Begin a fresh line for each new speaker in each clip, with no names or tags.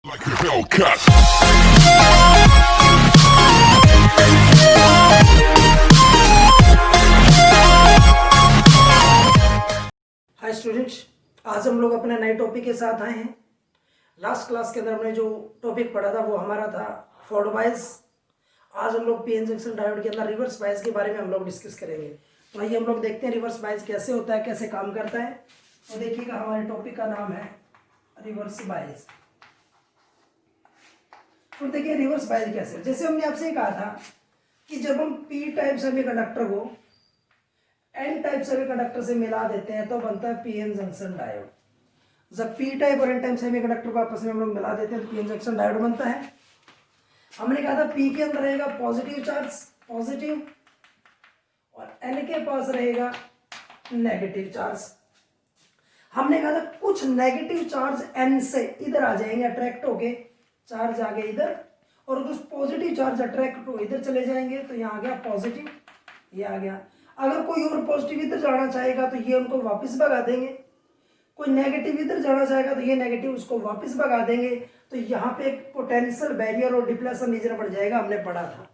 Like a Hellcat.
Hi students, आज हम लोग अपने नए टॉपिक के साथ आए हैं। लास्ट क्लास के अंदर हमने जो टॉपिक पढ़ा था वो हमारा था फॉरवर्ड बायस। आज हम लोग पीएन जंक्शन डायोड के अंदर रिवर्स बायस के बारे में हम लोग डिस्कस करेंगे। तो आइए हम लोग देखते हैं रिवर्स बायस कैसे होता है, कैसे काम करता है। तो देखिएगा, हमारे टॉपिक का नाम है रिवर्स बायस। तो देखिए रिवर्स बायस कैसे, जैसे हमने आपसे कहा था कि जब हम पी टाइप सेमीकंडक्टर को एन टाइप सेमीकंडक्टर से मिला देते हैं तो बनता है पीएन जंक्शन डायोड। जब पी टाइप और एन टाइप सेमीकंडक्टर को आपस में हम लोग मिला देते हैं तो पीएन जंक्शन डायोड बनता है। हमने कहा था पी के अंदर रहेगा पॉजिटिव चार्ज पॉजिटिव और एन के पास रहेगा नेगेटिव चार्ज। हमने कहा था कुछ नेगेटिव चार्ज एन से इधर आ जाएंगे, अट्रैक्ट होके चार्ज आ गए इधर, और कुछ पॉजिटिव चार्ज अट्रैक्ट हो इधर चले जाएंगे। तो यहाँ आ गया पॉजिटिव, ये आ गया। अगर कोई और पॉजिटिव इधर जाना चाहेगा तो ये उनको वापस भगा देंगे, कोई नेगेटिव इधर जाना चाहेगा तो ये नेगेटिव उसको वापस भगा देंगे। तो यहाँ पे एक पोटेंशियल बैरियर और डिप्लेशन रीजन बढ़ जाएगा, हमने पढ़ा था।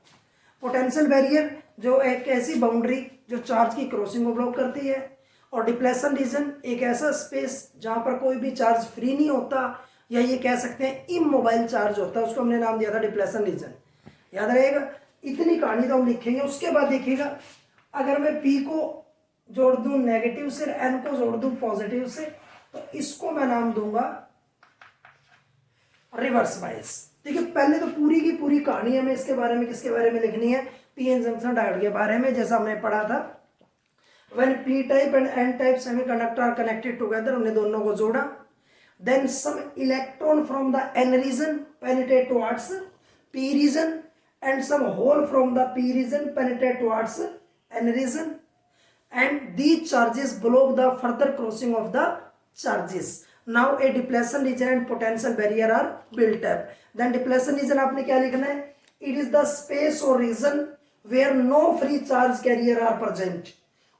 पोटेंशियल बैरियर जो एक ऐसी बाउंड्री जो चार्ज की क्रॉसिंग को ब्लॉक करती है, और डिप्लेशन रीजन एक ऐसा स्पेस जहाँ पर कोई भी चार्ज फ्री नहीं होता, या ये कह सकते हैं इमोबाइल चार्ज होता है, उसको हमने नाम दिया था डिप्लेशन रीजन। याद रहेगा, इतनी कहानी तो हम लिखेंगे। उसके बाद देखिएगा, अगर मैं P को जोड़ दूं नेगेटिव से, N को जोड़ दूं पॉजिटिव से, तो इसको मैं नाम दूंगा रिवर्स बायस। देखिए पहले तो पूरी की पूरी कहानी हमें इसके बारे में किसके बारे में लिखनी है, पीएन जंक्शन डायोड के बारे में। जैसा हमने पढ़ा था, when P type and N type semiconductor are connected together, हमने दोनों को जोड़ा। Then some electron from the N region penetrate towards P region and some hole from the P region penetrate towards N region, and these charges block the further crossing of the charges. Now a depletion region and potential barrier are built up. Then depletion region आपने क्या लिखना है, it is the space or region where no free charge carrier are present,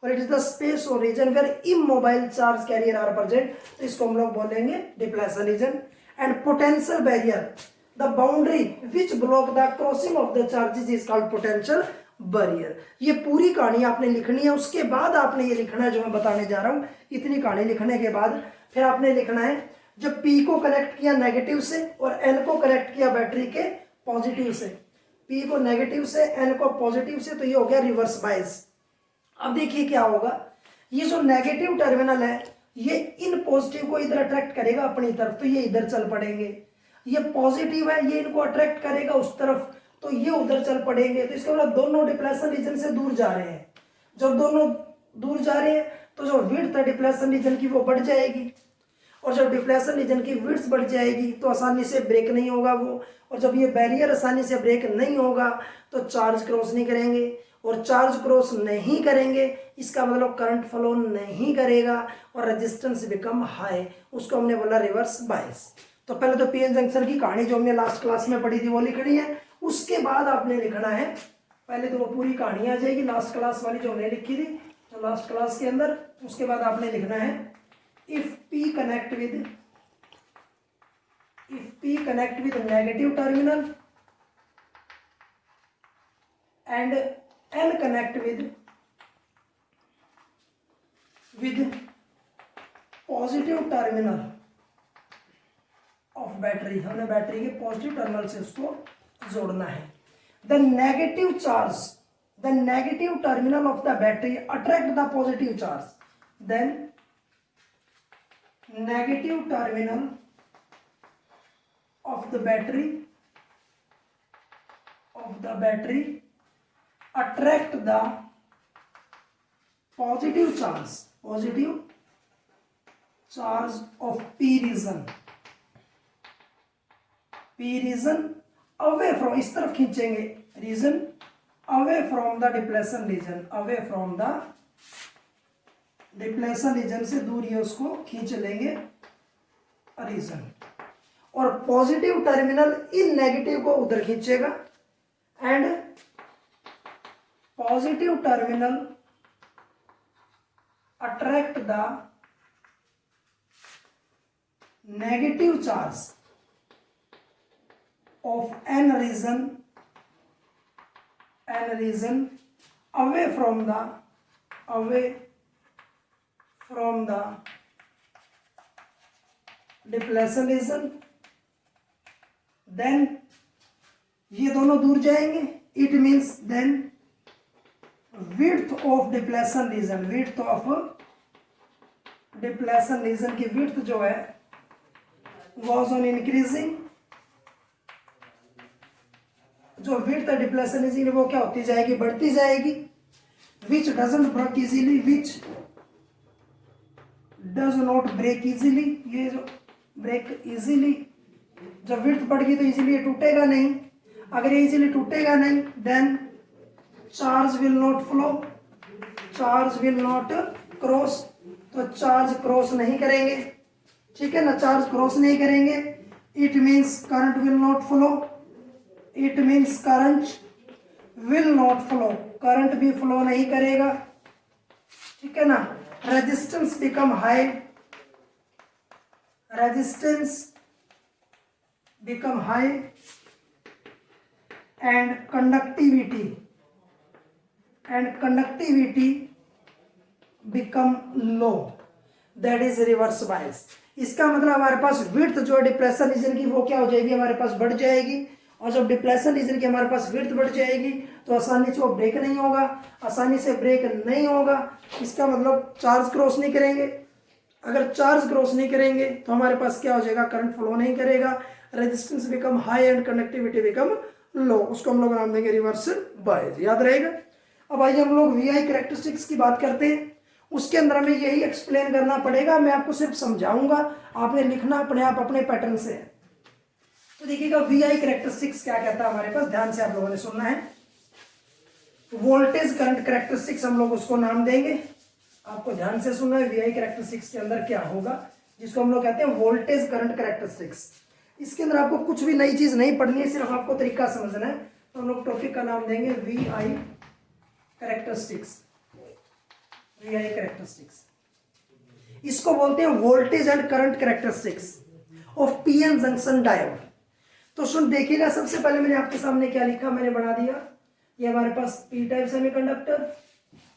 और it is the space or region where immobile charge carrier are present. तो इसको हम लोग बोलेंगे depletion region. And potential barrier, the boundary which block the crossing of the charges is called potential barrier. ये पूरी कहानी आपने लिखनी है। उसके बाद आपने ये लिखना है जो मैं बताने जा रहा हूं। इतनी कहानी लिखने के बाद फिर आपने लिखना है, जब P को कनेक्ट किया नेगेटिव से और N को कनेक्ट किया बैटरी के पॉजिटिव से, P को नेगेटिव से N को पॉजिटिव से, तो ये हो गया रिवर्स बायस। अब देखिए क्या होगा, ये जो नेगेटिव टर्मिनल है ये इन पॉजिटिव को इधर अट्रैक्ट करेगा अपनी तरफ, तो ये इधर चल पड़ेंगे। ये पॉजिटिव है, ये इनको अट्रैक्ट करेगा उस तरफ, तो ये उधर चल पड़ेंगे। तो इसके मतलब दोनों डिप्लेशन रीजन से दूर जा रहे हैं। जब दोनों दूर जा रहे हैं तो जो विड्थ है डिप्लेशन रीजन की वो बढ़ जाएगी, और जब डिप्लेशन रीजन की विड्थ बढ़ जाएगी तो आसानी से ब्रेक नहीं होगा वो, और जब ये बैरियर आसानी से ब्रेक नहीं होगा तो चार्ज क्रॉस नहीं करेंगे, और चार्ज क्रॉस नहीं करेंगे इसका मतलब करंट फ्लो नहीं करेगा और रेजिस्टेंस बिकम हाई, उसको हमने बोला रिवर्स बायस। तो पहले तो पीएन जंक्शन की कहानी जो हमने लास्ट क्लास में पढ़ी थी वो लिखनी है। उसके बाद आपने लिखना है, पहले तो वो पूरी कहानी आ जाएगी लास्ट क्लास वाली जो हमने लिखी थी तो लास्ट क्लास के अंदर। उसके बाद आपने लिखना है, if P connect with negative terminal and N connect with positive terminal of battery, हमने बैटरी के पॉजिटिव टर्मिनल से उसको जोड़ना है। The negative terminal of the battery attract the positive charge, then negative terminal of the battery attract the positive charge of P region away from, इस तरफ खींचेंगे region away from the depletion region से दूर, ये उसको खींच लेंगे reason, और पॉजिटिव टर्मिनल इन नेगेटिव को उधर खींचेगा, and positive terminal attract the negative charge of n region away from the depletion region, then ये दोनों दूर जाएंगे. It means then width of depletion region की width जो है was on increasing. जो width है depletion region वो क्या होती जाएगी, बढ़ती जाएगी. which doesn't break easily, which does not break easily. ये जो break easily, जब width बढ़ गई तो easily ये टूटेगा नहीं. अगर ये easily टूटेगा नहीं then charge will not flow, charge will not cross. तो चार्ज क्रॉस नहीं करेंगे, ठीक है ना, चार्ज क्रॉस नहीं करेंगे. It means current will not flow, it means current will not flow, current भी फ्लो नहीं करेगा, ठीक है ना. Resistance become high, resistance become high and conductivity become low, that is reverse bias. इसका मतलब हमारे पास विड्थ जो डिप्लेशन रीजन की वो क्या हो जाएगी, हमारे पास बढ़ जाएगी. और जब डिप्लेशन रीजन की हमारे पास विड्थ बढ़ जाएगी तो आसानी से वो ब्रेक नहीं होगा, आसानी से ब्रेक नहीं होगा. इसका मतलब चार्ज क्रॉस नहीं करेंगे. अगर चार्ज क्रॉस नहीं करेंगे तो हमारे पास क्या हो जाएगा, करंट फ्लो नहीं करेगा. Resistance become high and conductivity become low, उसको हम लोग नाम देंगे रिवर्स बायस. याद रहेगा. अब आइए हम लोग वीआई कैरेक्टरिस्टिक्स की बात करते हैं. उसके अंदर हमें यही एक्सप्लेन करना पड़ेगा, मैं आपको सिर्फ समझाऊंगा, आपने लिखना अपने आप अपने पैटर्न से. तो देखिएगा वीआई कैरेक्टरिस्टिक्स क्या कहता है हमारे पास, ध्यान से आप लोगों ने सुनना है. वोल्टेज करंट कैरेक्टरिस्टिक्स हम लोग उसको नाम देंगे, आपको ध्यान से सुनना है. वीआई कैरेक्टरिस्टिक्स के अंदर क्या होगा, जिसको हम लोग कहते हैं वोल्टेज करंट कैरेक्टरिस्टिक्स. इसके अंदर आपको कुछ भी नई चीज नहीं पढ़नी है, सिर्फ आपको तरीका समझना है. तो हम लोग टॉपिक का नाम देंगे वीआई कैरेक्टरिस्टिक्स. वीआई कैरेक्टरिस्टिक्स इसको बोलते हैं voltage and current characteristics of PN junction diode. तो सुन देखिएगा, सबसे पहले मैंने आपके सामने क्या लिखा, मैंने बना दिया. ये हमारे पास पी टाइप सेमीकंडक्टर,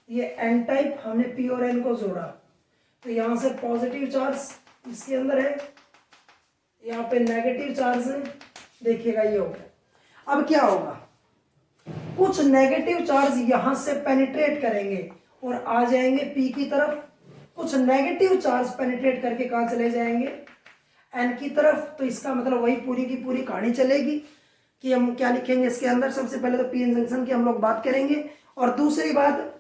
ये एन टाइप, हमने पी और एन को जोड़ा. तो यहां से पॉजिटिव चार्ज इसके अंदर है, यहाँ पे नेगेटिव चार्ज है. देखिएगा ये हो गया. अब क्या होगा, कुछ नेगेटिव चार्ज यहां से पेनिट्रेट करेंगे और आ जाएंगे पी की तरफ. कुछ नेगेटिव चार्ज पेनिट्रेट करके कहां चले जाएंगे, एन की तरफ. तो इसका मतलब वही पूरी की पूरी कहानी चलेगी कि हम क्या लिखेंगे इसके अंदर. सबसे पहले तो पीएन जंक्शन की हम लोग बात करेंगे, और दूसरी बात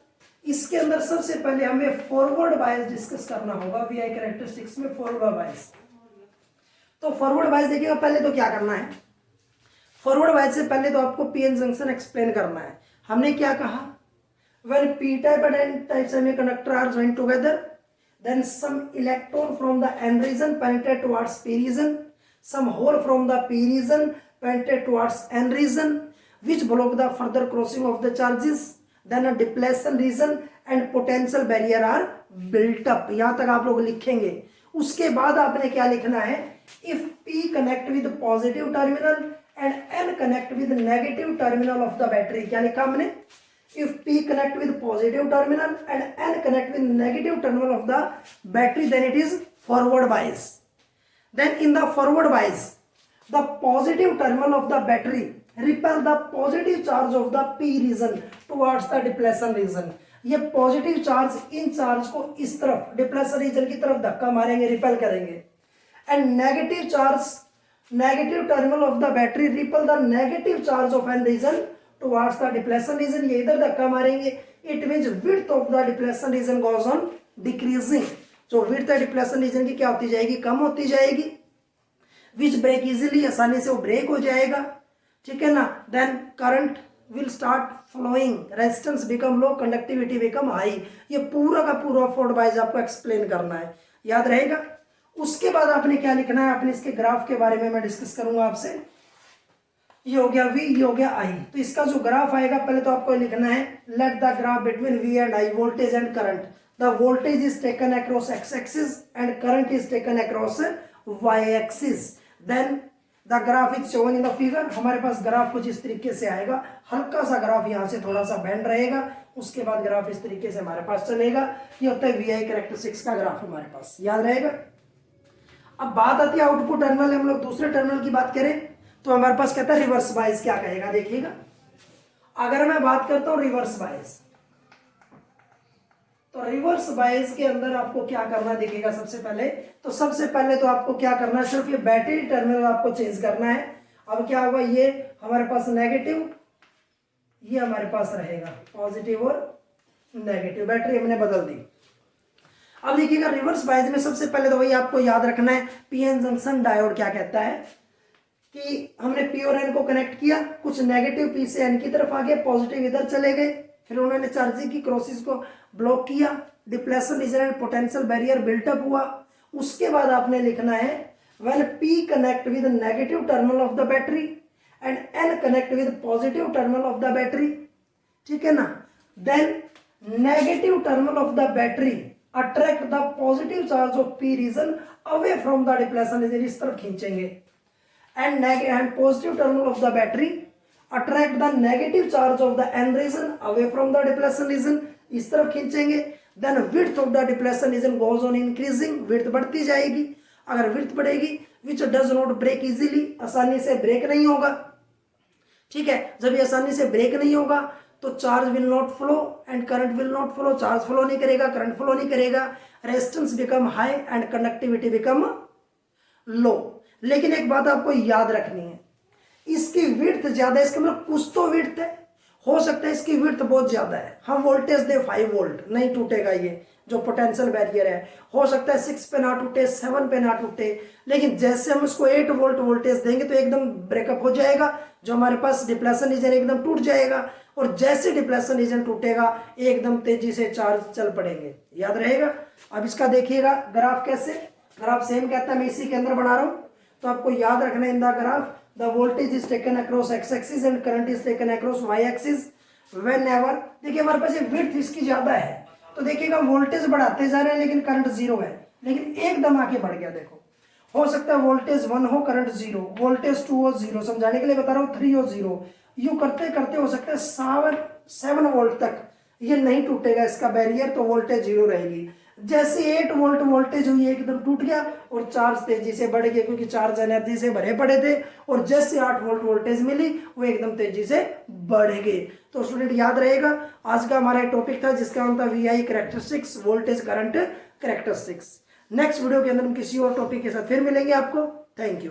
इसके अंदर सबसे पहले हमें फॉरवर्ड बायस डिस्कस करना होगा. वीआई कैरेक्टरिस्टिक्स में फॉरवर्ड बायस. तो फॉरवर्ड बायस देखिएगा, पहले तो क्या करना है, फॉरवर्ड बायस से पहले तो आपको पीएन जंक्शन एक्सप्लेन करना है. हमने क्या कहा, when p type and n type semiconductor are joined together, then some electron from the n region penetrate towards p region, some hole from the p region penetrate towards n region, which block the further crossing of the charges. Then a depletion region and potential barrier are built up. यहाँ तक आप लोग लिखेंगे. उसके बाद आपने क्या लिखना है, if p connect with positive terminal and n connect with negative terminal of the battery. क्या लिखा हमने, if p connect with positive terminal and n connect with negative terminal of the battery, then it is forward bias. Then in the forward bias, the positive terminal of the battery repel the positive charge of the p region towards the depletion region. ये positive charge in charge को इस तरफ depletion region की तरफ धक्का मारेंगे, repel करेंगे. And negative charge, negative terminal of the battery repel the negative charge of N region towards the depletion region. ये इधर धक्का मारेंगे. It means width of the depletion region goes on decreasing. जो width है depletion region की क्या होती जाएगी, कम होती जाएगी. Which break easily, आसानी से वो ब्रेक हो जाएगा, ठीक है ना. Then current will start flowing, resistance become low, conductivity become high. ये पूरा का पूरा फॉरवर्ड बायस आपको एक्सप्लेन करना है, याद रहेगा. उसके बाद आपने क्या लिखना है, आपने इसके ग्राफ के बारे में मैं डिस्कस करूंगा आपसे. ये हो गया V, ये हो गया I. तो इसका जो ग्राफ आएगा पहले तो आपको लिखना है, let the graph between V and I, voltage and current. The voltage is taken across x axis and current is taken across y axis. Then the graph is shown in the figure. हमारे पास graph कुछ इस तरीके से आएगा, हल्का सा graph यहाँ से थोड़ा सा बैंड रहेगा, उसके बाद ग्राफ इस तरीके से हमारे पास चलेगा। ये होता है VI कैरेक्टरिस्टिक्स का ग्राफ हमारे पास, याद रहेगा। अब बात आती है आउटपुट टर्मिनल, हम लोग दूसरे टर्मिनल की बात करें तो हमारे पास कहता है रिवर्स बायस क्या कहेगा, देखिएगा। अगर मैं बात करता हूं रिवर्स बायस, तो रिवर्स बायस के अंदर आपको क्या करना दिखेगा सबसे पहले, तो सबसे पहले तो आपको क्या करना है, सिर्फ ये बैटरी टर्मिनल आपको चेंज करना है। अब क्या होगा, ये हमारे पास नेगेटिव, ये हमारे पास रहेगा पॉजिटिव और नेगेटिव, बैटरी हमने बदल दी। अब देखिएगा रिवर्स बायस में सबसे पहले तो वही आपको याद रखना है, पीएन जंक्शन डायोड क्या कहता है कि हमने पी और एन को कनेक्ट किया, कुछ नेगेटिव पी से एन की तरफ आ गए, पॉजिटिव इधर चले गए, फिर उन्होंने चार्जिंग की क्रॉसिस को ब्लॉक किया, depletion region and potential barrier built up हुआ। उसके बाद आपने लिखना है when P connect with negative terminal of the battery and N connect with positive terminal of the battery, ठीक है ना, then negative terminal of the battery attract the positive charge of P region away from the depletion region, इस तरफ खींचेंगे, and positive terminal of the battery attract the negative charge of the n region away from the depletion region, इस तरफ खींचेंगे। then width of the depletion region goes on increasing, width बढ़ती जाएगी। अगर width बढ़ेगी which does not break easily, आसानी से break नहीं होगा, ठीक है। जब ये आसानी से ब्रेक नहीं होगा तो charge will not flow and current will not flow, charge flow नहीं करेगा, करंट फ्लो नहीं करेगा, resistance become high and conductivity become low. लेकिन एक बात आपको याद रखनी है, इसकी विड्थ ज्यादा है, इसका मतलब कुछ तो विड्थ है, हो सकता है इसकी विड्थ बहुत ज्यादा है, हम वोल्टेज दे 5 वोल्ट नहीं टूटेगा, ये जो पोटेंशियल बैरियर है, हो सकता है 6 पे ना टूटे, 7 पे ना टूटे, लेकिन जैसे हम उसको 8 वोल्ट वोल्टेज देंगे तो एकदम ब्रेकअप हो जाएगा, जो हमारे पास डिप्लेशन रीजन एकदम टूट जाएगा, और जैसे डिप्लेशन रीजन टूटेगा एकदम तेजी से चार्ज चल पड़ेंगे, याद रहेगा। अब इसका देखिएगा ग्राफ कैसे, ग्राफ सेम कहता है, मैं इसी के अंदर बना रहा हूं, तो आपको याद रखना है in the graph the voltage is taken across X axis and current is taken across Y axis whenever. देखिए हमारे पास ये विड्थ इसकी ज्यादा है, तो देखिएगा वोल्टेज बढ़ाते जा रहे हैं लेकिन करंट 0 है, लेकिन एकदम आके बढ़ गया, देखो हो सकता है वोल्टेज 1 हो करंट 0, वोल्टेज 2 हो 0, समझाने के लिए बता रहा हूँ 3 हो 0, यूं करते करते हो सकता है 7 वोल्ट तक ये नहीं टूटेगा इसका बैरियर, तो वोल्टेज 0 रहेगी। जैसे 8 वोल्ट वोल्टेज हुई एकदम टूट गया और चार्ज तेजी से बढ़ गया, क्योंकि चार्ज एनर्जी से भरे पड़े थे, और जैसे 8 वोल्ट वोल्टेज मिली वो एकदम तेजी से बढ़ गए। तो स्टूडेंट याद रहेगा, आज का हमारा टॉपिक था जिसका नाम था VI characteristics, voltage current characteristics. Next video के अंदर हम किसी और टॉपिक के साथ फिर मिलेंगे आपको। Thank you.